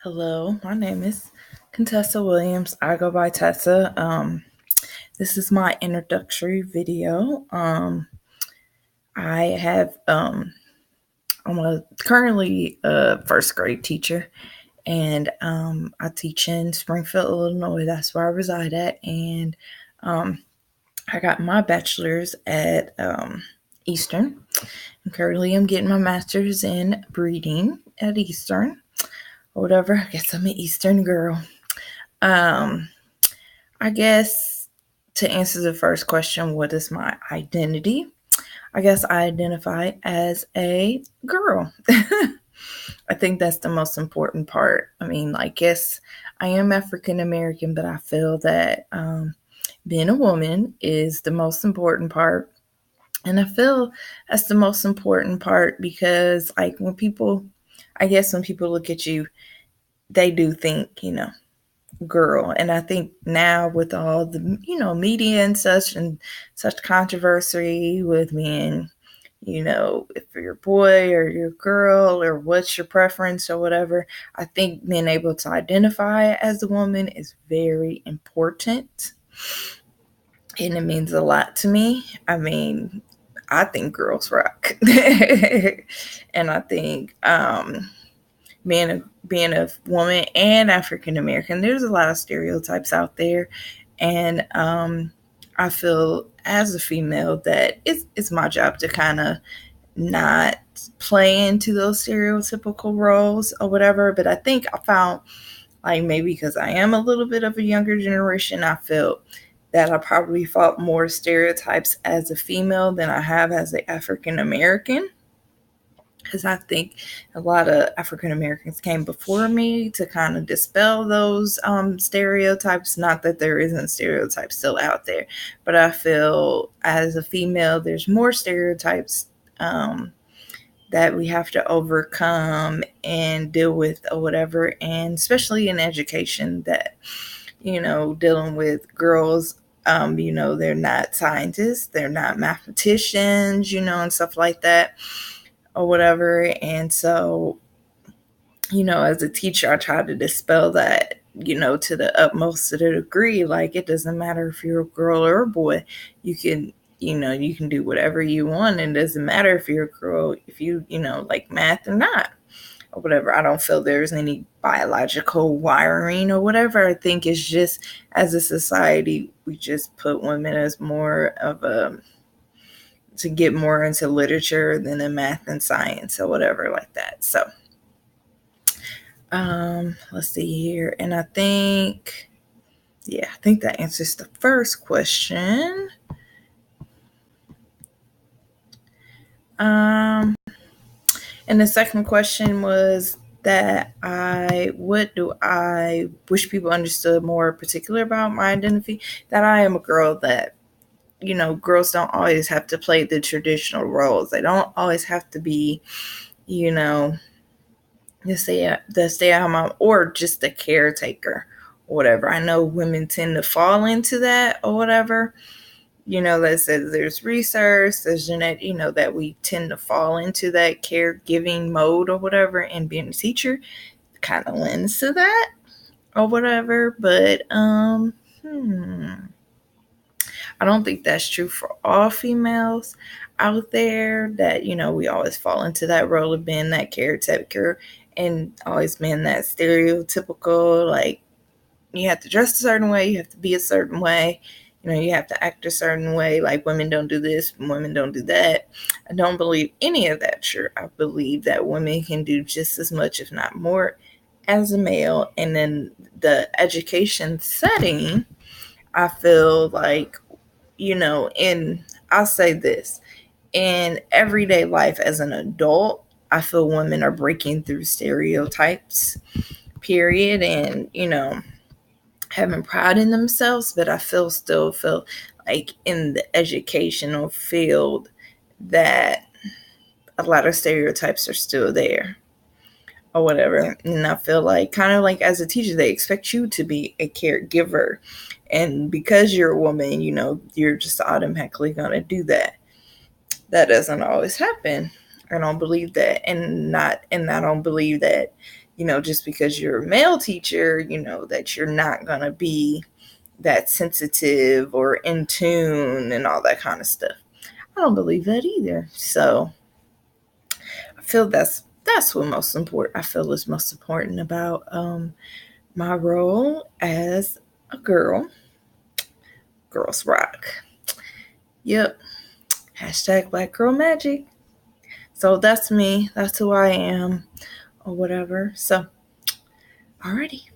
Hello, my name is Contessa Williams. I go by Tessa. This is my introductory video. I have currently a first grade teacher, and I teach in Springfield, Illinois. That's where I reside at, and I got my bachelor's at Eastern. And currently, I'm getting my master's in breeding at Eastern. Or whatever. I guess I'm an Eastern girl. Um, I guess to answer the first question, what is my identity? I guess I identify as a girl. I think that's the most important part. I mean, yes, I am African American, but I feel that being a woman is the most important part. And I feel that's the most important part because, when people look at you, they do think, girl. And I think now with all the, media and such controversy with being, if you're a boy or you're a girl or what's your preference or whatever, I think being able to identify as a woman is very important. And it means a lot to me. I mean, I think girls rock. And I think, being a woman and African American, there's a lot of stereotypes out there, and I feel as a female that it's my job to kind of not play into those stereotypical roles or whatever. But I think I found, maybe because I am a little bit of a younger generation, I feel that I probably fought more stereotypes as a female than I have as an African American, because I think a lot of African Americans came before me to kind of dispel those stereotypes. Not that there isn't stereotypes still out there, but I feel as a female, there's more stereotypes that we have to overcome and deal with or whatever. And especially in education, that, dealing with girls. They're not scientists, they're not mathematicians, and stuff like that or whatever. And so, as a teacher, I try to dispel that, to the utmost of the degree. Like, it doesn't matter if you're a girl or a boy. You can do whatever you want. And it doesn't matter if you're a girl, if you, like math or not, or whatever. I don't feel there's any biological wiring or whatever. I think it's just, as a society, we just put women as more of to get more into literature than in math and science or whatever like that. So, let's see here. And I think that answers the first question. And the second question was that what do I wish people understood more particular about my identity? That I am a girl. That, girls don't always have to play the traditional roles. They don't always have to be, the stay-at-home mom or just the caretaker or whatever. I know women tend to fall into that or whatever. That says there's research, there's genetic, that we tend to fall into that caregiving mode or whatever, and being a teacher kind of lends to that or whatever. But I don't think that's true for all females out there, that, we always fall into that role of being that caretaker and always being that stereotypical, like, you have to dress a certain way, you have to be a certain way, you have to act a certain way, like women don't do this, women don't do that. I don't believe any of that true. I believe that women can do just as much, if not more, as a male. And in the education setting, I feel like, I'll say this, in everyday life as an adult, I feel women are breaking through stereotypes, period, and, having pride in themselves. But I still feel like in the educational field that a lot of stereotypes are still there or whatever. And I feel like, kind of like as a teacher, they expect you to be a caregiver. And because you're a woman, you're just automatically going to do that. That doesn't always happen I don't believe that. And I don't believe that, just because you're a male teacher, that you're not going to be that sensitive or in tune and all that kind of stuff. I don't believe that either. So I feel that's what most important. I feel is most important about my role as a girl. Girls rock. Yep. Hashtag Black Girl Magic. So that's me. That's who I am, or whatever. So, alrighty.